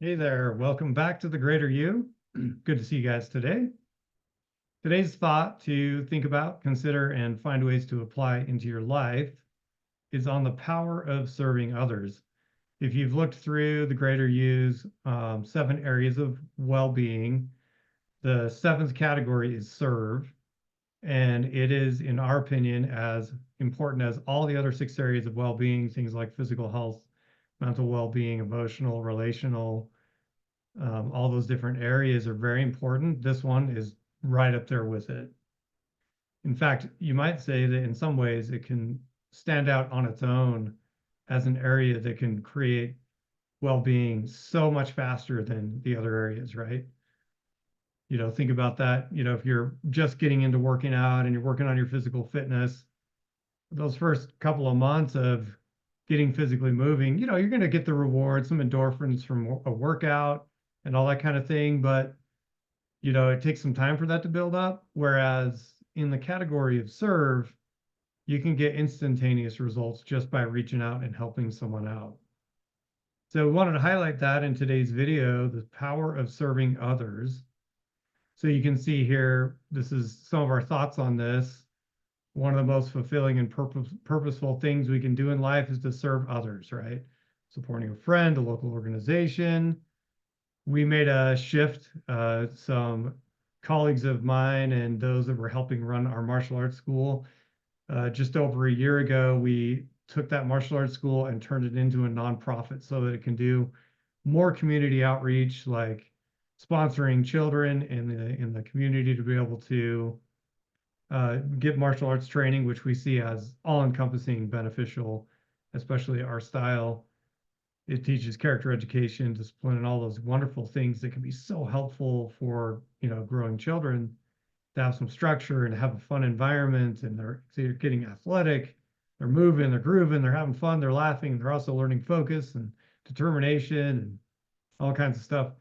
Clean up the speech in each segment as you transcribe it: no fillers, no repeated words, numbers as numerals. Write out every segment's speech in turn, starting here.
Hey there, welcome back to the Greater You. Good to see you guys today. Today's thought to think about, consider, and find ways to apply into your life is on the power of serving others. If you've looked through the Greater You's 7 areas of well-being, the seventh category is serve, and it is, in our opinion, as important as all the other 6 areas of well-being, things like physical health, mental well-being, emotional, relational. All those different areas are very important. This one is right up there with it. In fact, you might say that in some ways it can stand out on its own as an area that can create well-being so much faster than the other areas, right? Think about that. If you're just getting into working out and you're working on your physical fitness, those first couple of months of getting physically moving, you're going to get the reward, some endorphins from a workout and all that kind of thing. But, it takes some time for that to build up. Whereas in the category of serve, you can get instantaneous results just by reaching out and helping someone out. So we wanted to highlight that in today's video, the power of serving others. So you can see here, this is some of our thoughts on this. One of the most fulfilling and purposeful things we can do in life is to serve others, right? Supporting a friend, a local organization. We made a shift. Some colleagues of mine and those that were helping run our martial arts school, just over a year ago, we took that martial arts school and turned it into a nonprofit so that it can do more community outreach, like sponsoring children in the community to be able to get martial arts training, which we see as all-encompassing beneficial, especially our style. It teaches character education, discipline, and all those wonderful things that can be so helpful for growing children to have some structure and have a fun environment. And they're getting athletic, they're moving, they're grooving, they're having fun, they're laughing, and they're also learning focus and determination and all kinds of stuff.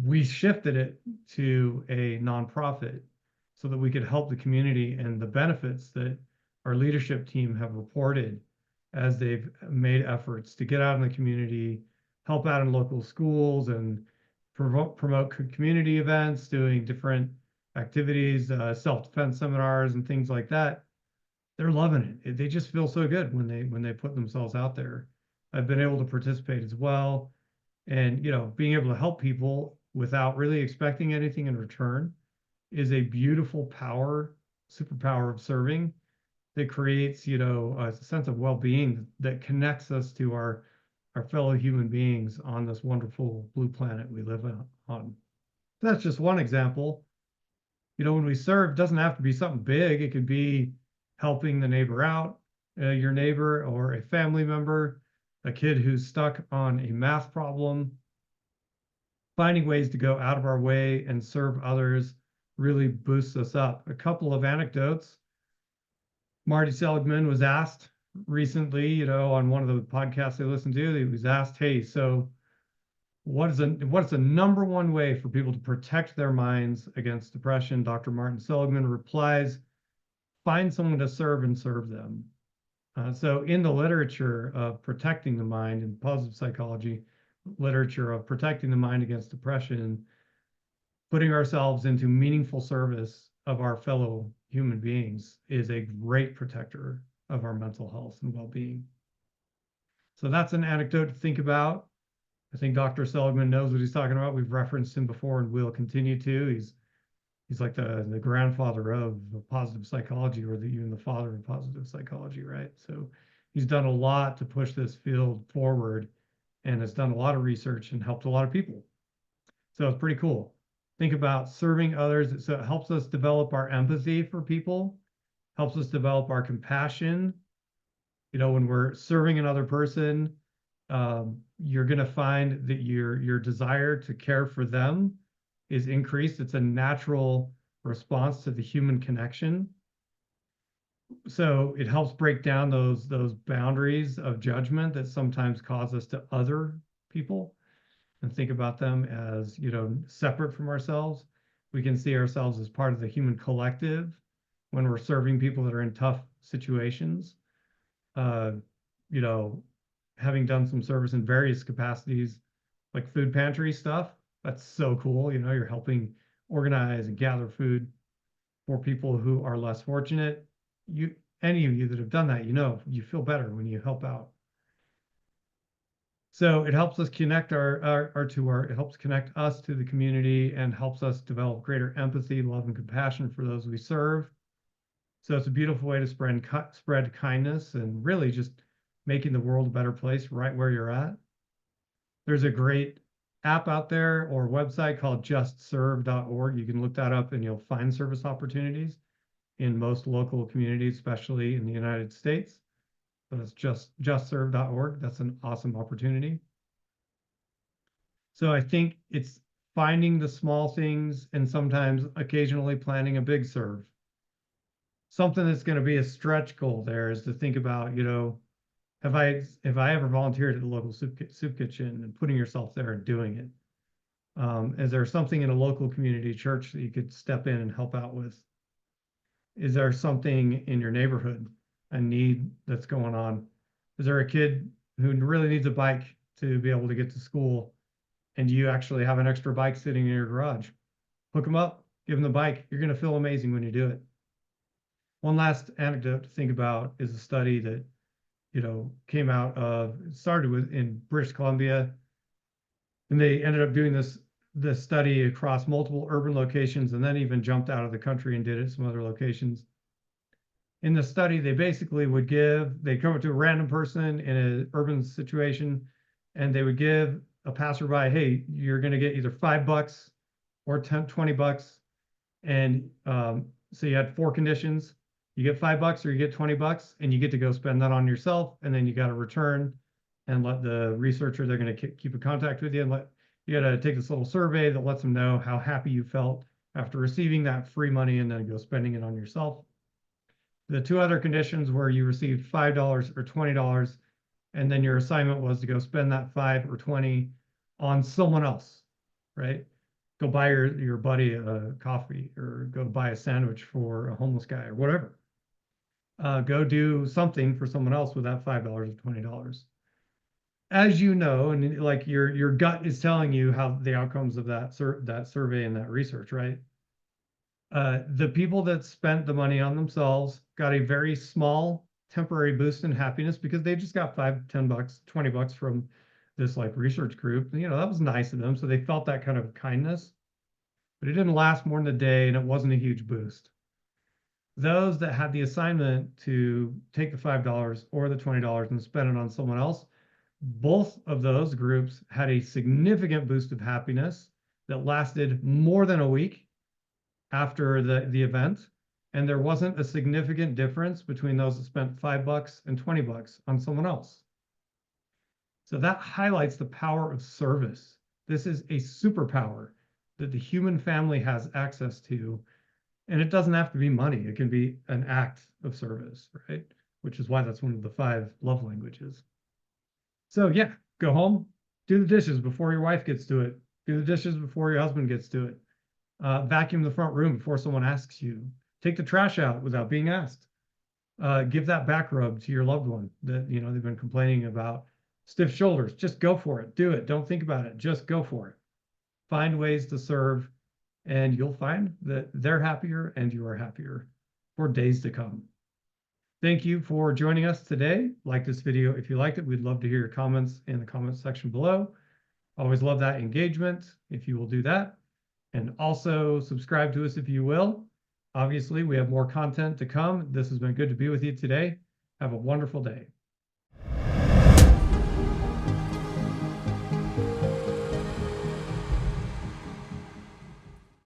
We shifted it to a nonprofit so that we could help the community, and the benefits that our leadership team have reported as they've made efforts to get out in the community, help out in local schools, and promote community events, doing different activities, self-defense seminars and things like that. They're loving it. They just feel so good when they put themselves out there. I've been able to participate as well, and being able to help people without really expecting anything in return is a beautiful superpower of serving that creates, a sense of well-being that connects us to our fellow human beings on this wonderful blue planet we live on. So that's just one example. When we serve, it doesn't have to be something big. It could be helping the neighbor out, your neighbor or a family member, a kid who's stuck on a math problem. Finding ways to go out of our way and serve others really boosts us up. A couple of anecdotes. Marty Seligman was asked recently, on one of the podcasts I listened to, he was asked, hey, so what's the number one way for people to protect their minds against depression? Dr. Martin Seligman replies, find someone to serve and serve them. So in the literature of protecting the mind and positive psychology literature of protecting the mind against depression, putting ourselves into meaningful service of our fellow human beings is a great protector of our mental health and well-being. So that's an anecdote to think about. I think Dr. Seligman knows what he's talking about. We've referenced him before and will continue to. He's like the grandfather of positive psychology, or even the father of positive psychology, right? So he's done a lot to push this field forward and has done a lot of research and helped a lot of people. So it's pretty cool. Think about serving others. So it helps us develop our empathy for people, helps us develop our compassion. When we're serving another person, you're going to find that your desire to care for them is increased. It's a natural response to the human connection. So it helps break down those boundaries of judgment that sometimes cause us to other people and think about them as, separate from ourselves. We can see ourselves as part of the human collective when we're serving people that are in tough situations. Having done some service in various capacities like food pantry stuff. That's so cool. You know, you're helping organize and gather food for people who are less fortunate. Any of you that have done that, you know, you feel better when you help out. So it helps us connect it helps connect us to the community and helps us develop greater empathy, love, and compassion for those we serve. So it's a beautiful way to spread kindness and really just making the world a better place right where you're at. There's a great app out there or website called justserve.org. You can look that up and you'll find service opportunities in most local communities, especially in the United States. So that's justserve.org. That's an awesome opportunity. So I think it's finding the small things and sometimes occasionally planning a big serve. Something that's going to be a stretch goal there is to think about, you know, have I ever volunteered at the local soup kitchen and putting yourself there and doing it? Is there something in a local community church that you could step in and help out with? Is there something in your neighborhood, a need that's going on? Is there a kid who really needs a bike to be able to get to school and you actually have an extra bike sitting in your garage? Hook them up, give them the bike. You're going to feel amazing when you do it. One last anecdote to think about is a study that, you know, started with in British Columbia, and they ended up doing this study across multiple urban locations and then even jumped out of the country and did it at some other locations. In the study, they basically they come up to a random person in an urban situation and they would give a passerby, hey, you're going to get either $5 or 20 bucks. And so you had 4 conditions. You get $5 or you get 20 bucks and you get to go spend that on yourself. And then you got to return and let the researcher, they're going to keep in contact with you and you got to take this little survey that lets them know how happy you felt after receiving that free money and then go spending it on yourself. The 2 other conditions were you received $5 or $20, and then your assignment was to go spend that 5 or 20 on someone else, right? Go buy your buddy a coffee or go buy a sandwich for a homeless guy or whatever. Go do something for someone else with that $5 or $20. As you know, and like your gut is telling you how the outcomes of that survey and that research, right? The people that spent the money on themselves got a very small temporary boost in happiness because they just got 5, 10 bucks, 20 bucks from this like research group. You know, that was nice of them. So they felt that kind of kindness, but it didn't last more than a day and it wasn't a huge boost. Those that had the assignment to take the $5 or the $20 and spend it on someone else, both of those groups had a significant boost of happiness that lasted more than a week after the event. And there wasn't a significant difference between those that spent $5 and 20 bucks on someone else. So that highlights the power of service. This is a superpower that the human family has access to. And it doesn't have to be money. It can be an act of service, right? Which is why that's one of the 5 love languages. So yeah, go home, do the dishes before your wife gets to it. Do the dishes before your husband gets to it. Vacuum the front room before someone asks you. Take the trash out without being asked. Give that back rub to your loved one that, you know, they've been complaining about stiff shoulders. Just go for it. Do it. Don't think about it. Just go for it. Find ways to serve, and you'll find that they're happier and you are happier for days to come. Thank you for joining us today. Like this video if you liked it. We'd love to hear your comments in the comments section below. Always love that engagement if you will do that. And also subscribe to us if you will. Obviously, we have more content to come. This has been good to be with you today. Have a wonderful day.